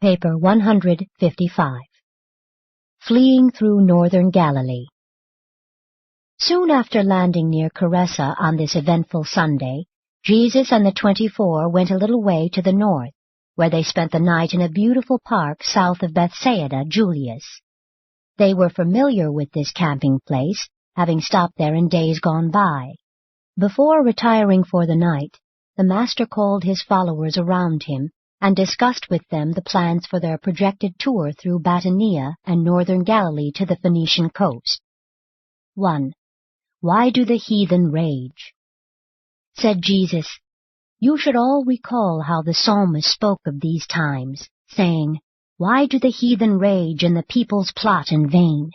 Paper 155. Fleeing through northern Galilee. Soon after landing near Caesarea on this eventful Sunday, Jesus and the 24 went a little way to the north, where they spent the night in a beautiful park south of Bethsaida Julius. They were familiar with this camping place, having stopped there in days gone by. Before retiring for the night, the Master called his followers around him and discussed with them the plans for their projected tour through Batanea and northern Galilee to the Phoenician coast. 1. Why do the heathen rage? Said Jesus, "You should all recall how the psalmist spoke of these times, saying, 'Why do the heathen rage and the peoples plot in vain?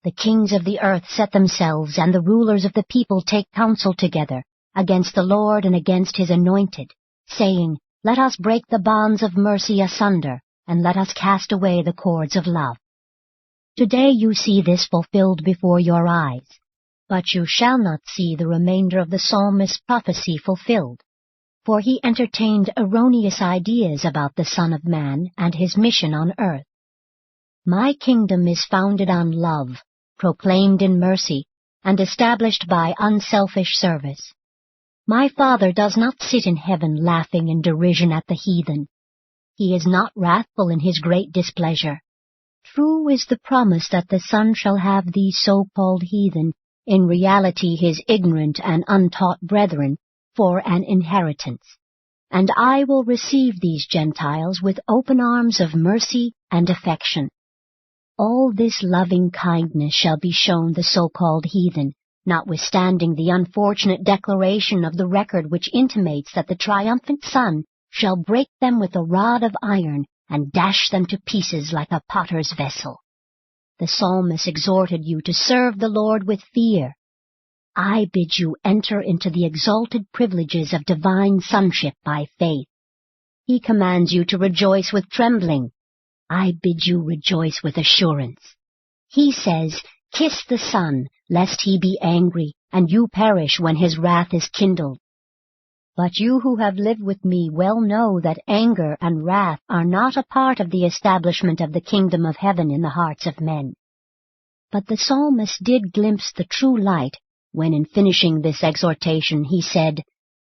The kings of the earth set themselves, and the rulers of the people take counsel together against the Lord and against his anointed, saying, Let us break the bonds of mercy asunder, and let us cast away the cords of love.' Today you see this fulfilled before your eyes, but you shall not see the remainder of the psalmist's prophecy fulfilled, for he entertained erroneous ideas about the Son of Man and his mission on earth. My kingdom is founded on love, proclaimed in mercy, and established by unselfish service. My Father does not sit in heaven laughing in derision at the heathen. He is not wrathful in his great displeasure. True is the promise that the Son shall have these so-called heathen, in reality his ignorant and untaught brethren, for an inheritance. And I will receive these Gentiles with open arms of mercy and affection. All this loving kindness shall be shown the so-called heathen, notwithstanding the unfortunate declaration of the record which intimates that the triumphant Son shall break them with a rod of iron and dash them to pieces like a potter's vessel. The psalmist exhorted you to serve the Lord with fear. I bid you enter into the exalted privileges of divine sonship by faith. He commands you to rejoice with trembling. I bid you rejoice with assurance. He says, Kiss the Son, lest he be angry, and you perish when his wrath is kindled. But you who have lived with me well know that anger and wrath are not a part of the establishment of the kingdom of heaven in the hearts of men. But the psalmist did glimpse the true light when in finishing this exhortation he said,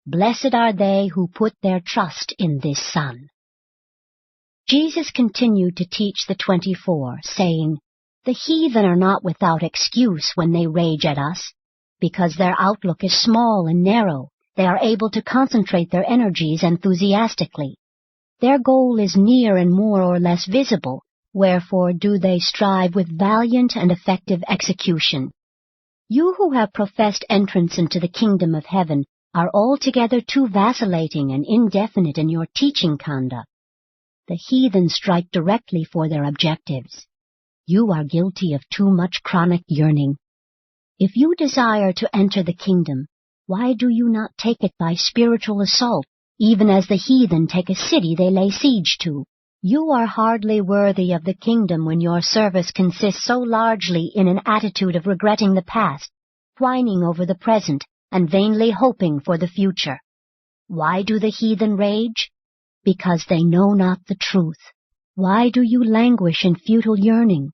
Blessed are they who put their trust in this Son. Jesus continued to teach the 24, saying, The heathen are not without excuse when they rage at us. Because their outlook is small and narrow, they are able to concentrate their energies enthusiastically. Their goal is near and more or less visible, wherefore do they strive with valiant and effective execution. You who have professed entrance into the kingdom of heaven are altogether too vacillating and indefinite in your teaching conduct. The heathen strike directly for their objectives. You are guilty of too much chronic yearning. If you desire to enter the kingdom, why do you not take it by spiritual assault, even as the heathen take a city they lay siege to? You are hardly worthy of the kingdom when your service consists so largely in an attitude of regretting the past, whining over the present, and vainly hoping for the future. Why do the heathen rage? Because they know not the truth. Why do you languish in futile yearning?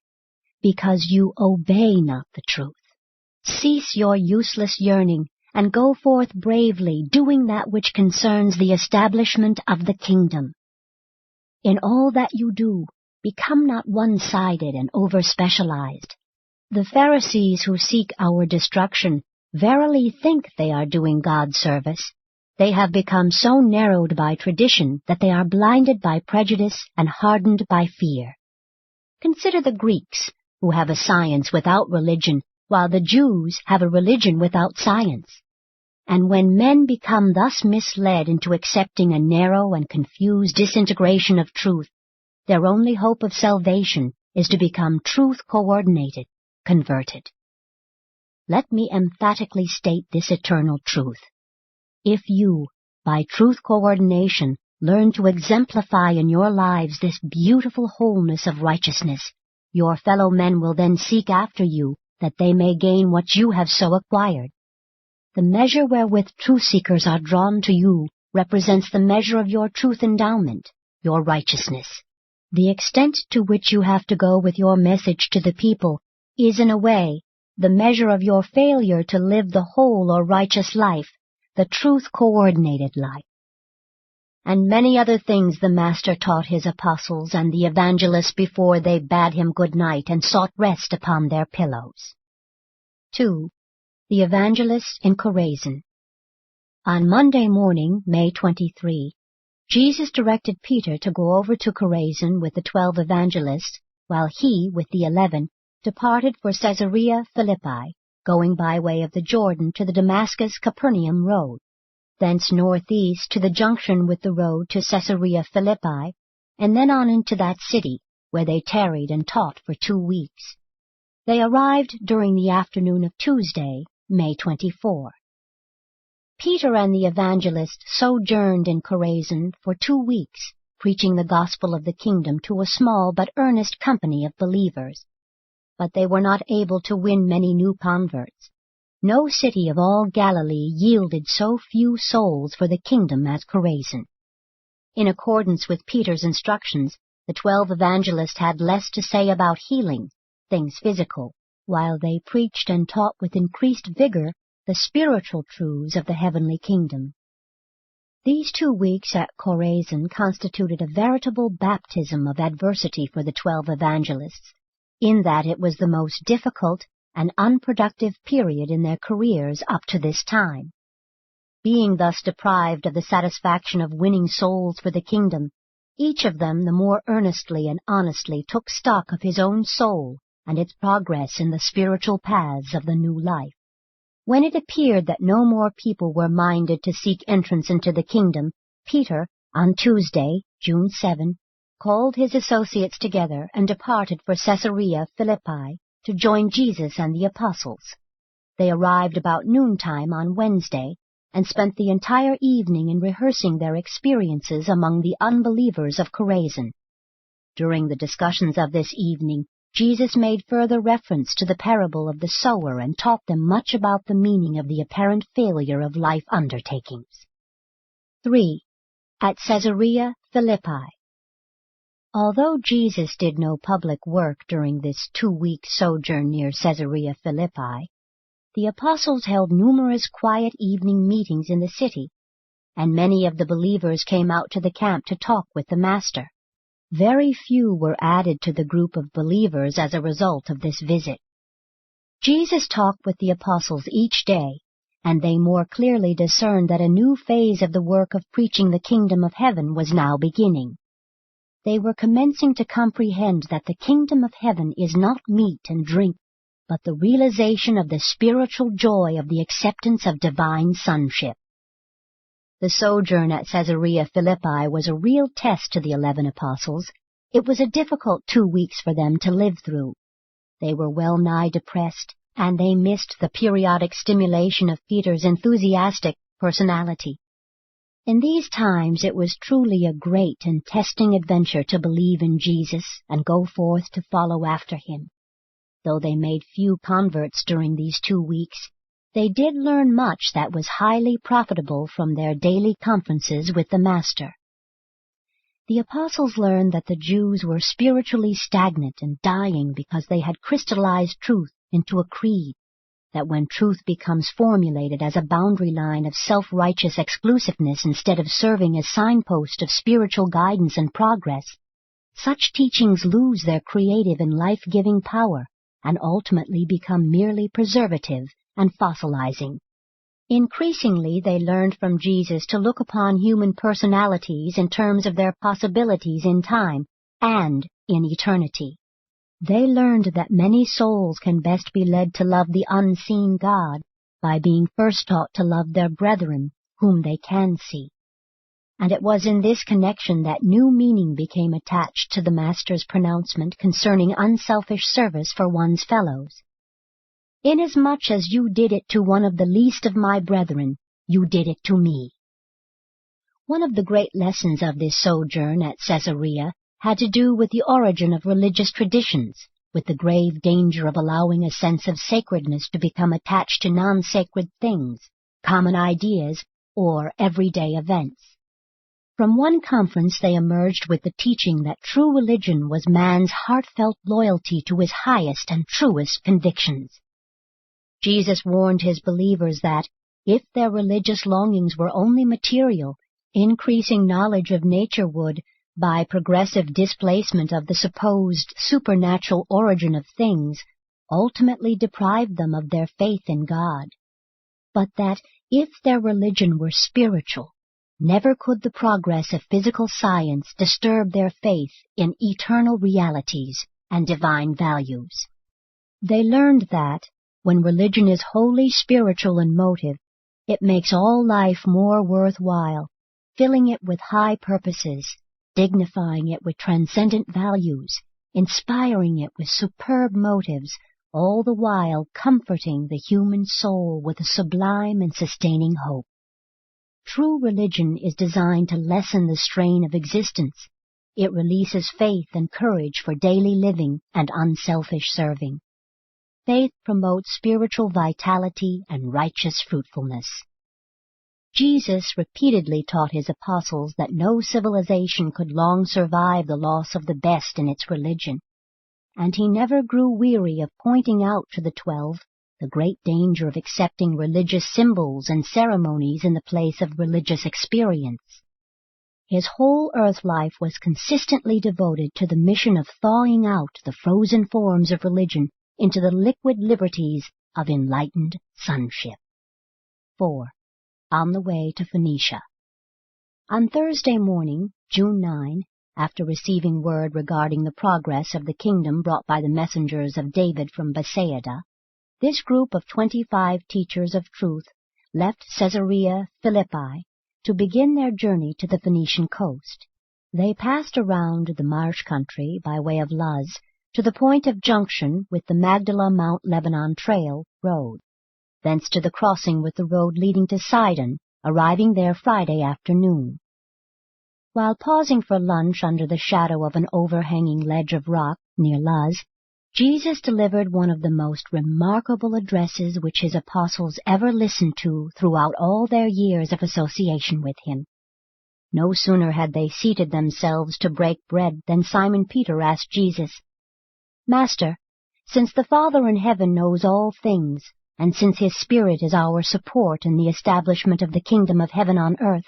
Because you obey not the truth. Cease your useless yearning, and go forth bravely, doing that which concerns the establishment of the kingdom. In all that you do, become not one-sided and over-specialized. The Pharisees who seek our destruction verily think they are doing God's service. They have become so narrowed by tradition that they are blinded by prejudice and hardened by fear. Consider the Greeks, who have a science without religion, while the Jews have a religion without science. And when men become thus misled into accepting a narrow and confused disintegration of truth, their only hope of salvation is to become truth-coordinated, converted. Let me emphatically state this eternal truth. If you, by truth coordination, learn to exemplify in your lives this beautiful wholeness of righteousness, your fellow men will then seek after you, that they may gain what you have so acquired. The measure wherewith truth-seekers are drawn to you represents the measure of your truth endowment, your righteousness. The extent to which you have to go with your message to the people is, in a way, the measure of your failure to live the whole or righteous life, the truth-coordinated life. And many other things the Master taught his apostles and the evangelists before they bade him good night and sought rest upon their pillows. 2. The evangelists in Chorazin. On Monday morning, May 23, Jesus directed Peter to go over to Chorazin with the 12 evangelists, while he, with the 11, departed for Caesarea Philippi, going by way of the Jordan to the Damascus-Capernaum road, thence northeast to the junction with the road to Caesarea Philippi, and then on into that city, where they tarried and taught for 2 weeks. They arrived during the afternoon of Tuesday, May 24. Peter and the evangelists sojourned in Chorazin for 2 weeks, preaching the gospel of the kingdom to a small but earnest company of believers. But they were not able to win many new converts. No city of all Galilee yielded so few souls for the kingdom as Chorazin. In accordance with Peter's instructions, the 12 evangelists had less to say about healing, things physical, while they preached and taught with increased vigor the spiritual truths of the heavenly kingdom. These 2 weeks at Chorazin constituted a veritable baptism of adversity for the 12 evangelists, in that it was the most difficult and unproductive period in their careers up to this time. Being thus deprived of the satisfaction of winning souls for the kingdom, each of them the more earnestly and honestly took stock of his own soul and its progress in the spiritual paths of the new life. When it appeared that no more people were minded to seek entrance into the kingdom, Peter, on Tuesday, June 7, called his associates together and departed for Caesarea Philippi to join Jesus and the apostles. They arrived about noontime on Wednesday and spent the entire evening in rehearsing their experiences among the unbelievers of Chorazin. During the discussions of this evening, Jesus made further reference to the parable of the sower and taught them much about the meaning of the apparent failure of life undertakings. 3. At Caesarea Philippi. Although Jesus did no public work during this 2-week sojourn near Caesarea Philippi, the apostles held numerous quiet evening meetings in the city, and many of the believers came out to the camp to talk with the Master. Very few were added to the group of believers as a result of this visit. Jesus talked with the apostles each day, and they more clearly discerned that a new phase of the work of preaching the kingdom of heaven was now beginning. They were commencing to comprehend that the kingdom of heaven is not meat and drink, but the realization of the spiritual joy of the acceptance of divine sonship. The sojourn at Caesarea Philippi was a real test to the 11 apostles. It was a difficult 2 weeks for them to live through. They were well nigh depressed, and they missed the periodic stimulation of Peter's enthusiastic personality. In these times it was truly a great and testing adventure to believe in Jesus and go forth to follow after him. Though they made few converts during these 2 weeks, they did learn much that was highly profitable from their daily conferences with the Master. The apostles learned that the Jews were spiritually stagnant and dying because they had crystallized truth into a creed, that when truth becomes formulated as a boundary line of self-righteous exclusiveness instead of serving as signpost of spiritual guidance and progress, such teachings lose their creative and life-giving power and ultimately become merely preservative and fossilizing. Increasingly, they learned from Jesus to look upon human personalities in terms of their possibilities in time and in eternity. They learned that many souls can best be led to love the unseen God by being first taught to love their brethren, whom they can see. And it was in this connection that new meaning became attached to the Master's pronouncement concerning unselfish service for one's fellows. Inasmuch as you did it to one of the least of my brethren, you did it to me. One of the great lessons of this sojourn at Caesarea had to do with the origin of religious traditions, with the grave danger of allowing a sense of sacredness to become attached to non-sacred things, common ideas, or everyday events. From one conference they emerged with the teaching that true religion was man's heartfelt loyalty to his highest and truest convictions. Jesus warned his believers that, if their religious longings were only material, increasing knowledge of nature would, by progressive displacement of the supposed supernatural origin of things, ultimately deprive them of their faith in God. But that, if their religion were spiritual, never could the progress of physical science disturb their faith in eternal realities and divine values. They learned that, when religion is wholly spiritual in motive, it makes all life more worthwhile, filling it with high purposes, dignifying it with transcendent values, inspiring it with superb motives, all the while comforting the human soul with a sublime and sustaining hope. True religion is designed to lessen the strain of existence. It releases faith and courage for daily living and unselfish serving. Faith promotes spiritual vitality and righteous fruitfulness. Jesus repeatedly taught his apostles that no civilization could long survive the loss of the best in its religion, and he never grew weary of pointing out to the 12 the great danger of accepting religious symbols and ceremonies in the place of religious experience. His whole earth life was consistently devoted to the mission of thawing out the frozen forms of religion into the liquid liberties of enlightened sonship. 4. On the way to Phoenicia. On Thursday morning, June 9, after receiving word regarding the progress of the kingdom brought by the messengers of David from Bethsaida, this group of 25 teachers of truth left Caesarea Philippi to begin their journey to the Phoenician coast. They passed around the marsh country by way of Luz to the point of junction with the Magdala-Mount Lebanon Trail road, thence to the crossing with the road leading to Sidon, arriving there Friday afternoon. While pausing for lunch under the shadow of an overhanging ledge of rock near Luz, Jesus delivered one of the most remarkable addresses which his apostles ever listened to throughout all their years of association with him. No sooner had they seated themselves to break bread than Simon Peter asked Jesus, "Master, since the Father in heaven knows all things, and since his Spirit is our support in the establishment of the kingdom of heaven on earth,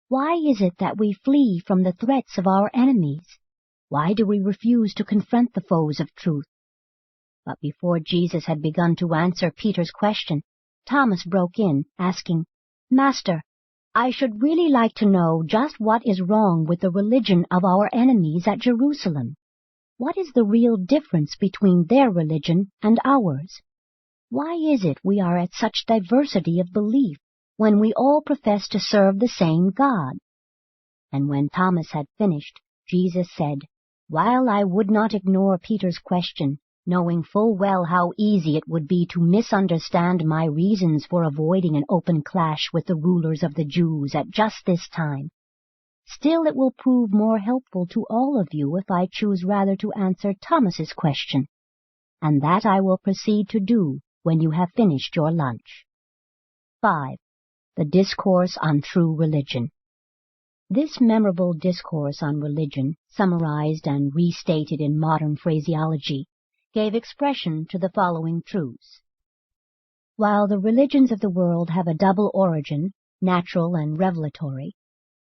why is it that we flee from the threats of our enemies? Why do we refuse to confront the foes of truth?" But before Jesus had begun to answer Peter's question, Thomas broke in, asking, "Master, I should really like to know just what is wrong with the religion of our enemies at Jerusalem. What is the real difference between their religion and ours? Why is it we are at such diversity of belief when we all profess to serve the same God?" And when Thomas had finished, Jesus said, "While I would not ignore Peter's question, knowing full well how easy it would be to misunderstand my reasons for avoiding an open clash with the rulers of the Jews at just this time, still it will prove more helpful to all of you if I choose rather to answer Thomas's question, and that I will proceed to do when you have finished your lunch." 5. The Discourse on True Religion. This memorable discourse on religion, summarized and restated in modern phraseology, gave expression to the following truths. While the religions of the world have a double origin, natural and revelatory,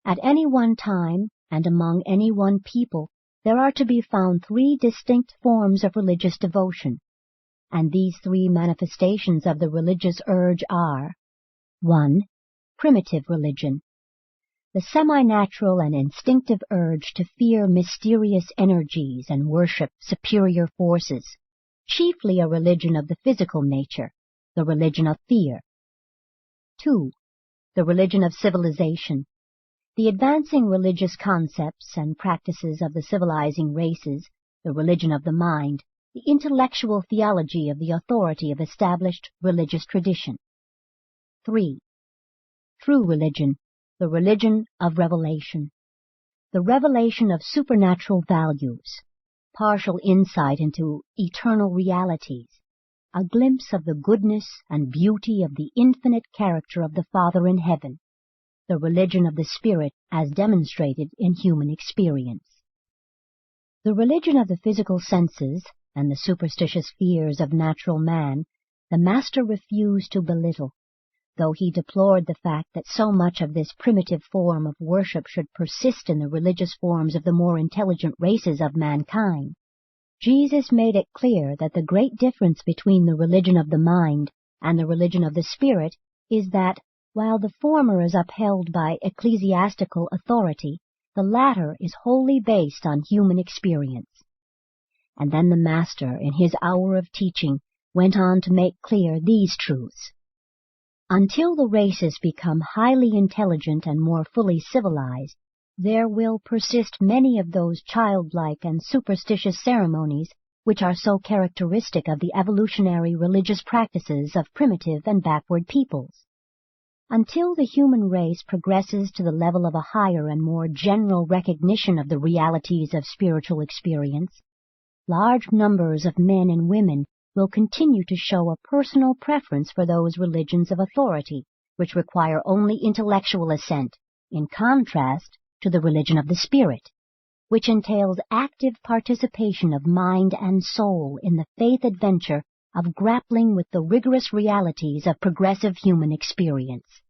at any one time and among any one people there are to be found 3 distinct forms of religious devotion, and these 3 manifestations of the religious urge are: 1. Primitive religion, the semi-natural and instinctive urge to fear mysterious energies and worship superior forces, chiefly a religion of the physical nature, the religion of fear. 2. The religion of civilization, the advancing religious concepts and practices of the civilizing races, the religion of the mind, the intellectual theology of the authority of established religious tradition. 3. True religion, the religion of revelation, the revelation of supernatural values, partial insight into eternal realities, a glimpse of the goodness and beauty of the infinite character of the Father in heaven, the religion of the Spirit as demonstrated in human experience. The religion of the physical senses and the superstitious fears of natural man the Master refused to belittle, though he deplored the fact that so much of this primitive form of worship should persist in the religious forms of the more intelligent races of mankind. Jesus made it clear that the great difference between the religion of the mind and the religion of the Spirit is that, while the former is upheld by ecclesiastical authority, the latter is wholly based on human experience. And then the Master, in his hour of teaching, went on to make clear these truths. Until the races become highly intelligent and more fully civilized, there will persist many of those childlike and superstitious ceremonies which are so characteristic of the evolutionary religious practices of primitive and backward peoples. Until the human race progresses to the level of a higher and more general recognition of the realities of spiritual experience, large numbers of men and women will continue to show a personal preference for those religions of authority which require only intellectual assent, in contrast to the religion of the Spirit, which entails active participation of mind and soul in the faith adventure of grappling with the rigorous realities of progressive human experience.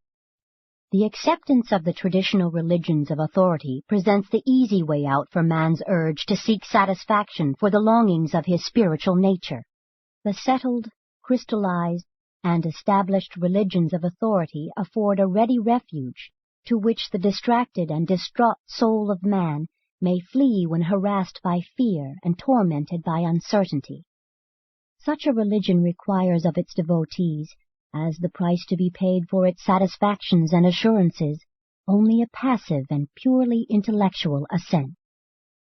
The acceptance of the traditional religions of authority presents the easy way out for man's urge to seek satisfaction for the longings of his spiritual nature. The settled, crystallized, and established religions of authority afford a ready refuge to which the distracted and distraught soul of man may flee when harassed by fear and tormented by uncertainty. Such a religion requires of its devotees, as the price to be paid for its satisfactions and assurances, only a passive and purely intellectual assent.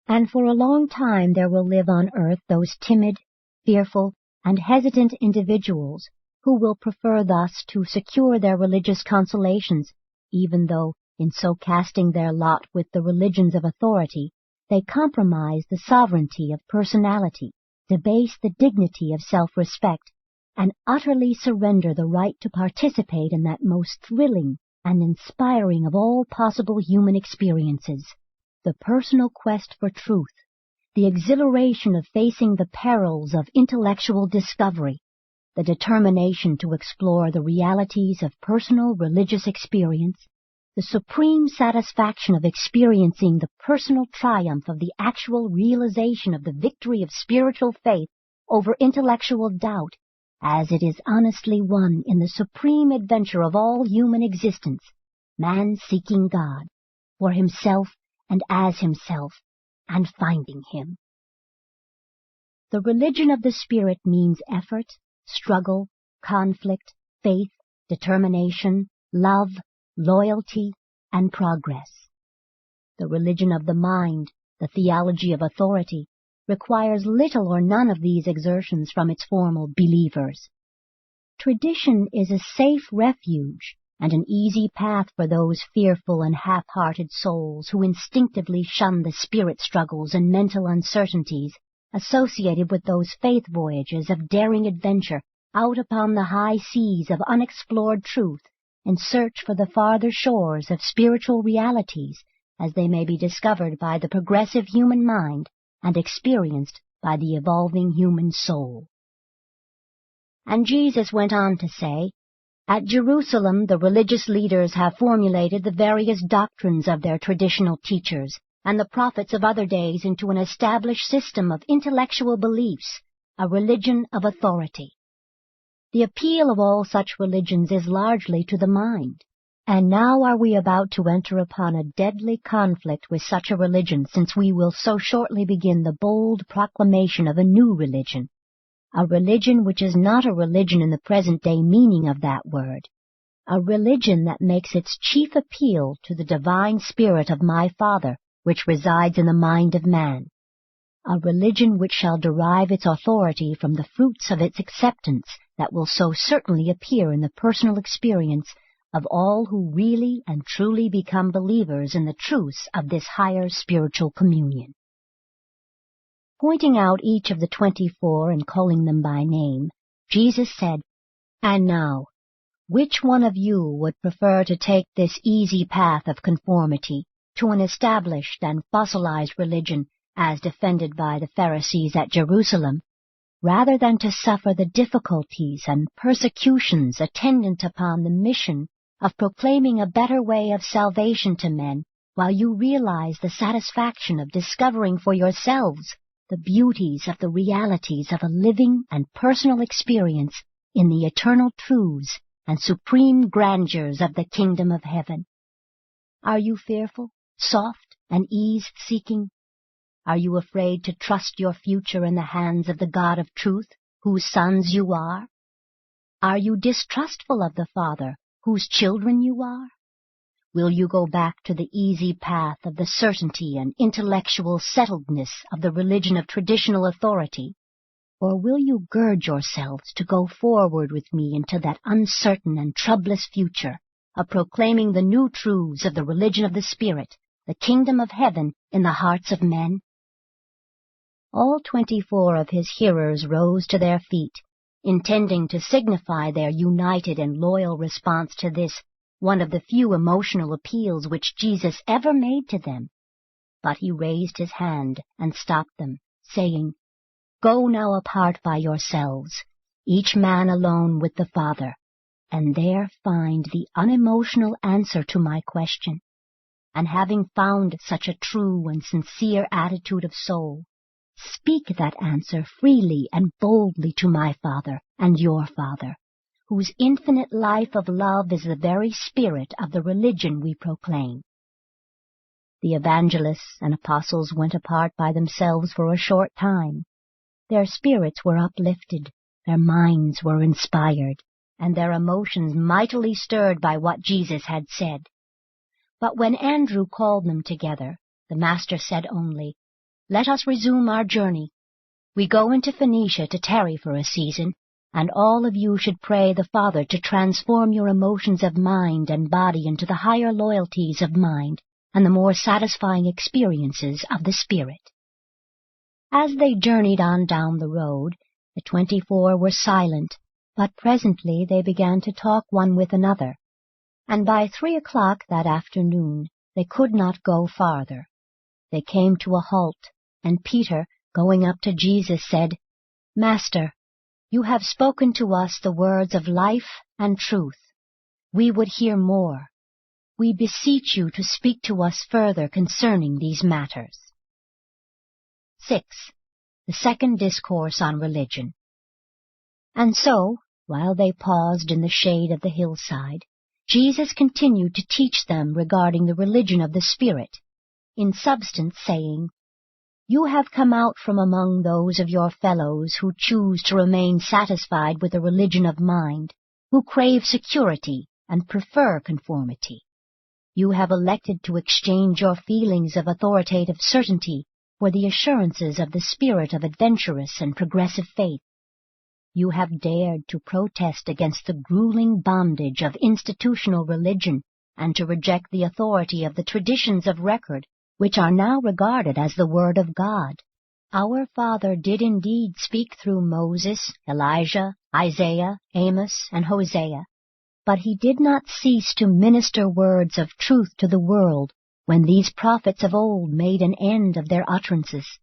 And for a long time there will live on earth those timid, fearful, and hesitant individuals who will prefer thus to secure their religious consolations, even though, in so casting their lot with the religions of authority, they compromise the sovereignty of personality, debase the dignity of self-respect, and utterly surrender the right to participate in that most thrilling and inspiring of all possible human experiences, the personal quest for truth, the exhilaration of facing the perils of intellectual discovery, the determination to explore the realities of personal religious experience, the supreme satisfaction of experiencing the personal triumph of the actual realization of the victory of spiritual faith over intellectual doubt, as it is honestly won in the supreme adventure of all human existence, man seeking God, for himself and as himself, and finding him. The religion of the Spirit means effort, struggle, conflict, faith, determination, love, loyalty, and progress. The religion of the mind, the theology of authority, requires little or none of these exertions from its formal believers. Tradition is a safe refuge and an easy path for those fearful and half-hearted souls who instinctively shun the spirit struggles and mental uncertainties associated with those faith voyages of daring adventure out upon the high seas of unexplored truth in search for the farther shores of spiritual realities as they may be discovered by the progressive human mind and experienced by the evolving human soul. And Jesus went on to say, at Jerusalem the religious leaders have formulated the various doctrines of their traditional teachers and the prophets of other days into an established system of intellectual beliefs, a religion of authority. The appeal of all such religions is largely to the mind. And now are we about to enter upon a deadly conflict with such a religion, since we will so shortly begin the bold proclamation of a new religion, a religion which is not a religion in the present-day meaning of that word, a religion that makes its chief appeal to the divine spirit of my Father, which resides in the mind of man, a religion which shall derive its authority from the fruits of its acceptance that will so certainly appear in the personal experience of all who really and truly become believers in the truths of this higher spiritual communion. Pointing out each of the 24 and calling them by name, Jesus said, And now, Which one of you would prefer to take this easy path of conformity to an established and fossilized religion as defended by the Pharisees at Jerusalem, rather than to suffer the difficulties and persecutions attendant upon the mission of proclaiming a better way of salvation to men, while you realize the satisfaction of discovering for yourselves the beauties of the realities of a living and personal experience in the eternal truths and supreme grandeurs of the kingdom of heaven? Are you fearful, soft, and ease-seeking? Are you afraid to trust your future in the hands of the God of truth, whose sons you are? Are you distrustful of the Father, whose children you are? Will you go back to the easy path of the certainty and intellectual settledness of the religion of traditional authority? Or will you gird yourselves to go forward with me into that uncertain and troublous future of proclaiming the new truths of the religion of the Spirit, the kingdom of heaven in the hearts of men? All 24 of his hearers rose to their feet, intending to signify their united and loyal response to this, one of the few emotional appeals which Jesus ever made to them. But he raised his hand and stopped them, saying, "Go now apart by yourselves, each man alone with the Father, and there find the unemotional answer to my question. And having found such a true and sincere attitude of soul, speak that answer freely and boldly to my Father and your Father, whose infinite life of love is the very spirit of the religion we proclaim." The evangelists and apostles went apart by themselves for a short time. Their spirits were uplifted, their minds were inspired, and their emotions mightily stirred by what Jesus had said. But when Andrew called them together, the Master said only, "Let us resume our journey. We go into Phoenicia to tarry for a season, and all of you should pray the Father to transform your emotions of mind and body into the higher loyalties of mind and the more satisfying experiences of the Spirit." As they journeyed on down the road, the 24 were silent, but presently they began to talk one with another, and by 3 o'clock that afternoon they could not go farther. They came to a halt, and Peter, going up to Jesus, said, "Master, you have spoken to us the words of life and truth. We would hear more. We beseech you to speak to us further concerning these matters." 6. The second discourse on religion. And so, while they paused in the shade of the hillside, Jesus continued to teach them regarding the religion of the Spirit, in substance saying, "You have come out from among those of your fellows who choose to remain satisfied with a religion of mind, who crave security and prefer conformity. You have elected to exchange your feelings of authoritative certainty for the assurances of the spirit of adventurous and progressive faith. You have dared to protest against the grueling bondage of institutional religion and to reject the authority of the traditions of record, which are now regarded as the Word of God. Our Father did indeed speak through Moses, Elijah, Isaiah, Amos, and Hosea, but he did not cease to minister words of truth to the world when these prophets of old made an end of their utterances.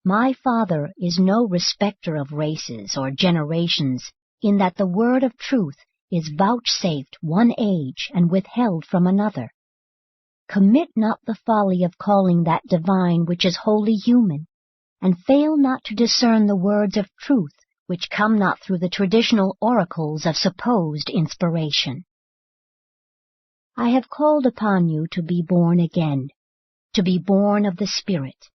My Father is no respecter of races or generations, in that the word of truth is vouchsafed one age and withheld from another. Commit not the folly of calling that divine which is wholly human, and fail not to discern the words of truth which come not through the traditional oracles of supposed inspiration. I have called upon you to be born again, to be born of the Spirit.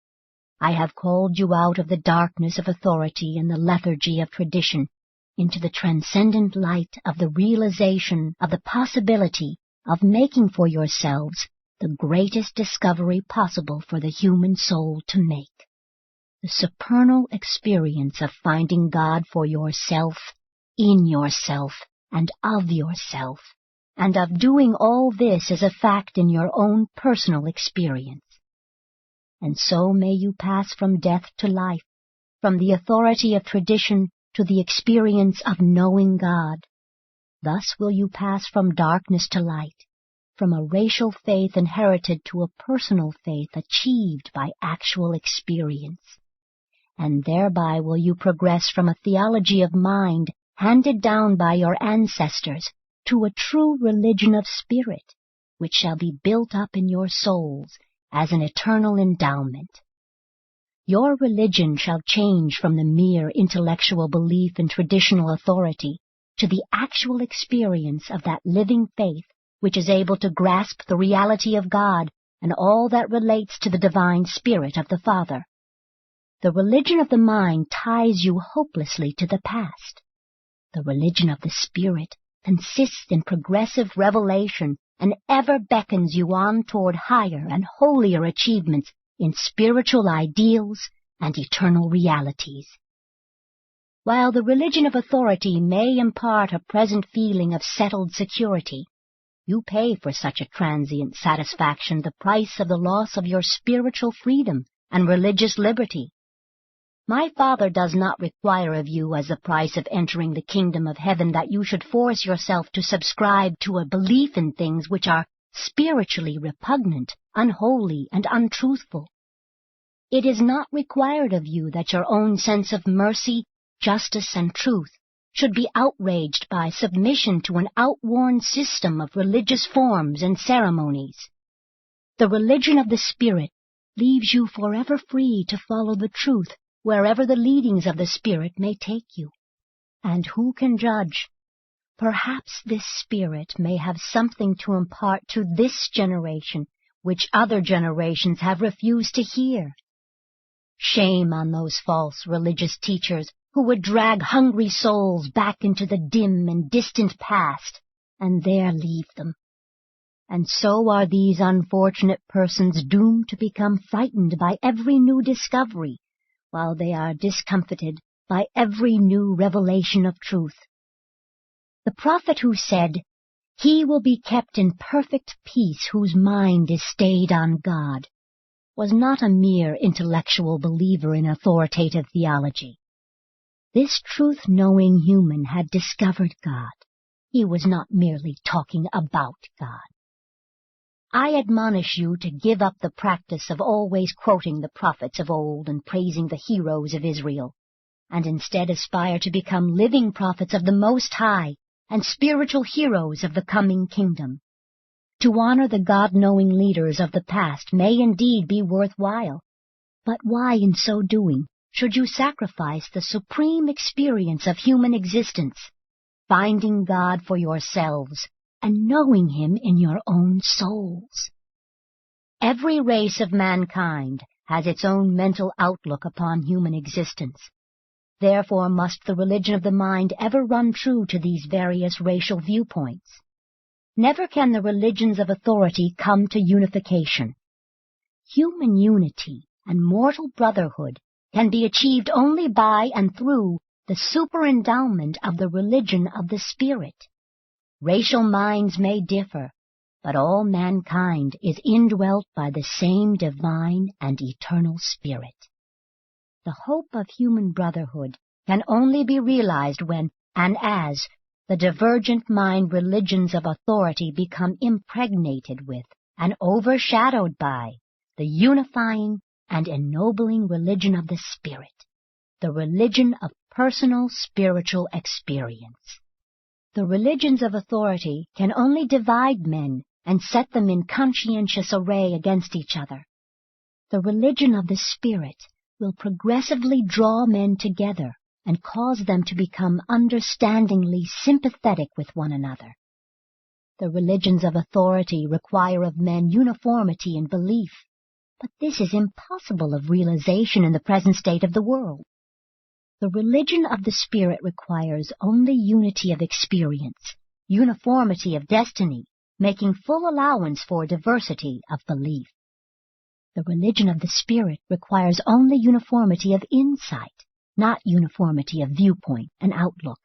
I have called you out of the darkness of authority and the lethargy of tradition into the transcendent light of the realization of the possibility of making for yourselves the greatest discovery possible for the human soul to make, the supernal experience of finding God for yourself, in yourself, and of yourself, and of doing all this as a fact in your own personal experience. And so may you pass from death to life, from the authority of tradition to the experience of knowing God. Thus will you pass from darkness to light, from a racial faith inherited to a personal faith achieved by actual experience. And thereby will you progress from a theology of mind handed down by your ancestors to a true religion of spirit, which shall be built up in your souls as an eternal endowment. Your religion shall change from the mere intellectual belief in traditional authority to the actual experience of that living faith which is able to grasp the reality of God and all that relates to the divine Spirit of the Father. The religion of the mind ties you hopelessly to the past. The religion of the Spirit consists in progressive revelation and ever beckons you on toward higher and holier achievements in spiritual ideals and eternal realities. While the religion of authority may impart a present feeling of settled security, you pay for such a transient satisfaction the price of the loss of your spiritual freedom and religious liberty. My Father does not require of you as the price of entering the kingdom of heaven that you should force yourself to subscribe to a belief in things which are spiritually repugnant, unholy, and untruthful. It is not required of you that your own sense of mercy, justice, and truth should be outraged by submission to an outworn system of religious forms and ceremonies. The religion of the Spirit leaves you forever free to follow the truth wherever the leadings of the Spirit may take you. And who can judge? Perhaps this Spirit may have something to impart to this generation which other generations have refused to hear. Shame on those false religious teachers who would drag hungry souls back into the dim and distant past, and there leave them. And so are these unfortunate persons doomed to become frightened by every new discovery, while they are discomfited by every new revelation of truth. The prophet who said, "He will be kept in perfect peace whose mind is stayed on God," was not a mere intellectual believer in authoritative theology. This truth-knowing human had discovered God. He was not merely talking about God. I admonish you to give up the practice of always quoting the prophets of old and praising the heroes of Israel, and instead aspire to become living prophets of the Most High and spiritual heroes of the coming kingdom. To honor the God-knowing leaders of the past may indeed be worthwhile, but why in so doing should you sacrifice the supreme experience of human existence, finding God for yourselves and knowing Him in your own souls? Every race of mankind has its own mental outlook upon human existence. Therefore must the religion of the mind ever run true to these various racial viewpoints. Never can the religions of authority come to unification. Human unity and mortal brotherhood can be achieved only by and through the superendowment of the religion of the Spirit. Racial minds may differ, but all mankind is indwelt by the same divine and eternal Spirit. The hope of human brotherhood can only be realized when and as the divergent mind religions of authority become impregnated with and overshadowed by the unifying and ennobling religion of the Spirit, the religion of personal spiritual experience. The religions of authority can only divide men and set them in conscientious array against each other. The religion of the Spirit will progressively draw men together and cause them to become understandingly sympathetic with one another. The religions of authority require of men uniformity in belief, but this is impossible of realization in the present state of the world. The religion of the Spirit requires only unity of experience, uniformity of destiny, making full allowance for diversity of belief. The religion of the Spirit requires only uniformity of insight, not uniformity of viewpoint and outlook.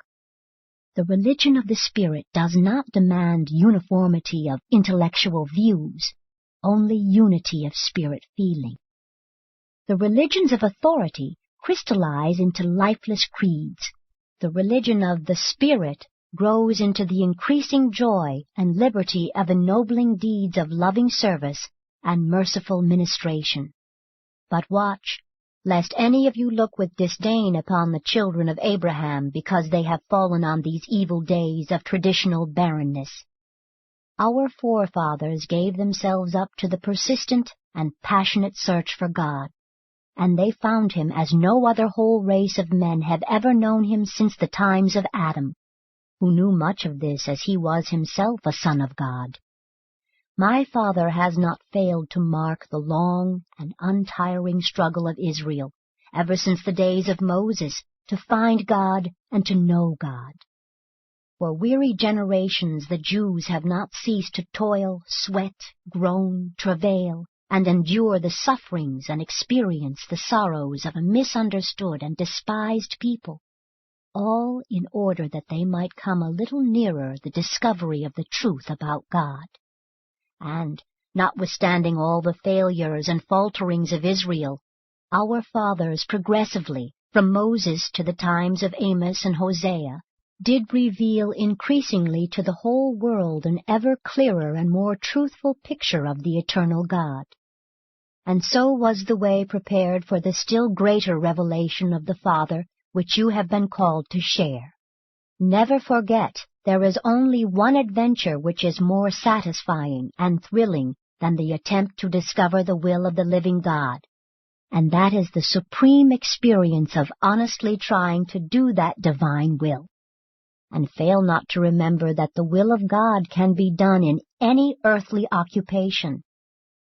The religion of the Spirit does not demand uniformity of intellectual views, only unity of spirit feeling. The religions of authority crystallize into lifeless creeds. The religion of the Spirit grows into the increasing joy and liberty of ennobling deeds of loving service and merciful ministration. But watch, lest any of you look with disdain upon the children of Abraham because they have fallen on these evil days of traditional barrenness. Our forefathers gave themselves up to the persistent and passionate search for God, and they found him as no other whole race of men have ever known him since the times of Adam, who knew much of this as he was himself a son of God. My Father has not failed to mark the long and untiring struggle of Israel, ever since the days of Moses, to find God and to know God. For weary generations the Jews have not ceased to toil, sweat, groan, travail, and endure the sufferings and experience the sorrows of a misunderstood and despised people, all in order that they might come a little nearer the discovery of the truth about God. And, notwithstanding all the failures and falterings of Israel, our fathers progressively, from Moses to the times of Amos and Hosea, did reveal increasingly to the whole world an ever clearer and more truthful picture of the eternal God. And so was the way prepared for the still greater revelation of the Father which you have been called to share. Never forget, there is only one adventure which is more satisfying and thrilling than the attempt to discover the will of the living God, and that is the supreme experience of honestly trying to do that divine will. And fail not to remember that the will of God can be done in any earthly occupation.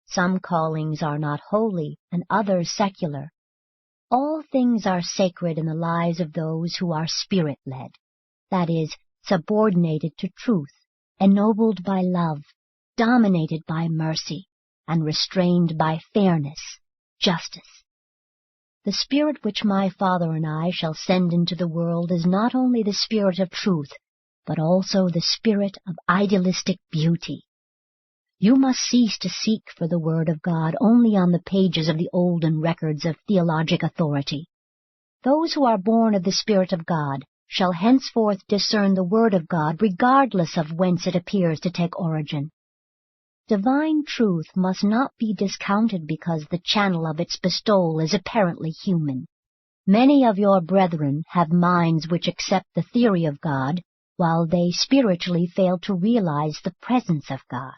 Some callings are not holy and others secular. All things are sacred in the lives of those who are spirit-led, that is, subordinated to truth, ennobled by love, dominated by mercy, and restrained by fairness, justice. The Spirit which my Father and I shall send into the world is not only the Spirit of truth, but also the Spirit of idealistic beauty. You must cease to seek for the Word of God only on the pages of the olden records of theologic authority. Those who are born of the Spirit of God shall henceforth discern the Word of God regardless of whence it appears to take origin. Divine truth must not be discounted because the channel of its bestowal is apparently human. Many of your brethren have minds which accept the theory of God, while they spiritually fail to realize the presence of God.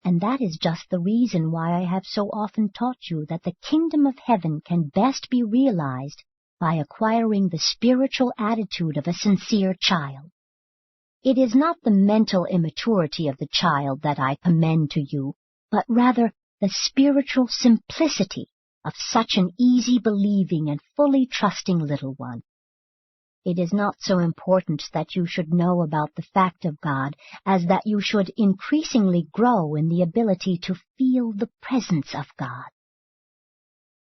And that is just the reason why I have so often taught you that the kingdom of heaven can best be realized by acquiring the spiritual attitude of a sincere child. It is not the mental immaturity of the child that I commend to you, but rather the spiritual simplicity of such an easy-believing and fully trusting little one. It is not so important that you should know about the fact of God as that you should increasingly grow in the ability to feel the presence of God.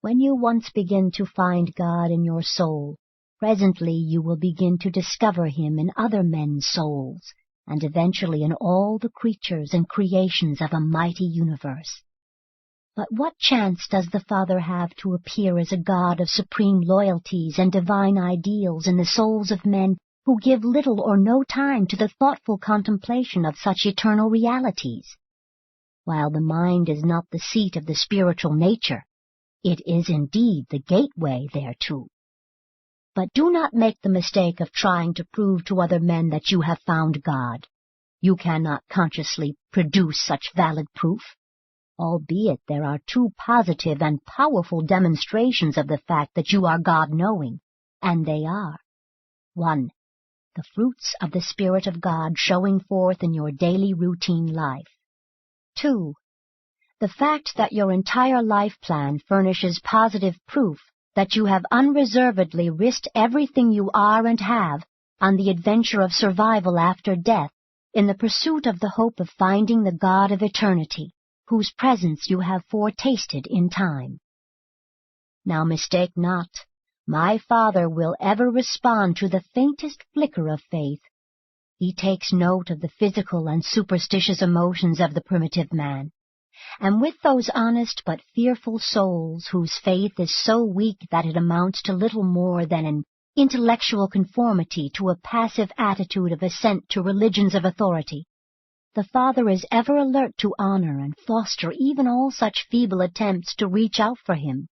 When you once begin to find God in your soul, presently you will begin to discover him in other men's souls, and eventually in all the creatures and creations of a mighty universe. But what chance does the Father have to appear as a God of supreme loyalties and divine ideals in the souls of men who give little or no time to the thoughtful contemplation of such eternal realities? While the mind is not the seat of the spiritual nature, it is indeed the gateway thereto. But do not make the mistake of trying to prove to other men that you have found God. You cannot consciously produce such valid proof, albeit there are two positive and powerful demonstrations of the fact that you are God-knowing, and they are: 1. The fruits of the Spirit of God showing forth in your daily routine life. 2. The fact that your entire life plan furnishes positive proof that you have unreservedly risked everything you are and have on the adventure of survival after death in the pursuit of the hope of finding the God of eternity, whose presence you have foretasted in time. Now mistake not, my Father will ever respond to the faintest flicker of faith. He takes note of the physical and superstitious emotions of the primitive man, and with those honest but fearful souls whose faith is so weak that it amounts to little more than an intellectual conformity to a passive attitude of assent to religions of authority. The Father is ever alert to honor and foster even all such feeble attempts to reach out for him.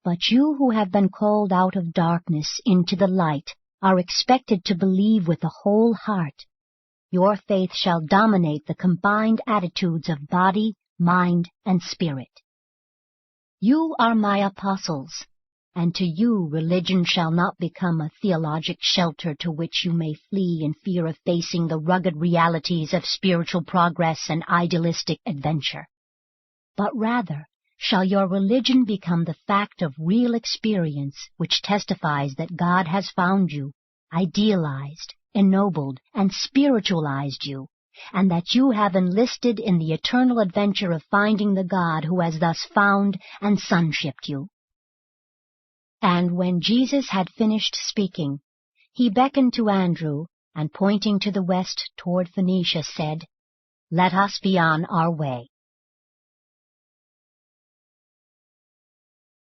But you who have been called out of darkness into the light are expected to believe with the whole heart. Your faith shall dominate the combined attitudes of body, mind, and spirit. You are my apostles, and to you religion shall not become a theologic shelter to which you may flee in fear of facing the rugged realities of spiritual progress and idealistic adventure. But rather shall your religion become the fact of real experience which testifies that God has found you, idealized, ennobled, and spiritualized you, and that you have enlisted in the eternal adventure of finding the God who has thus found and sonshipped you. And when Jesus had finished speaking, he beckoned to Andrew, and pointing to the west toward Phoenicia, said, "Let us be on our way."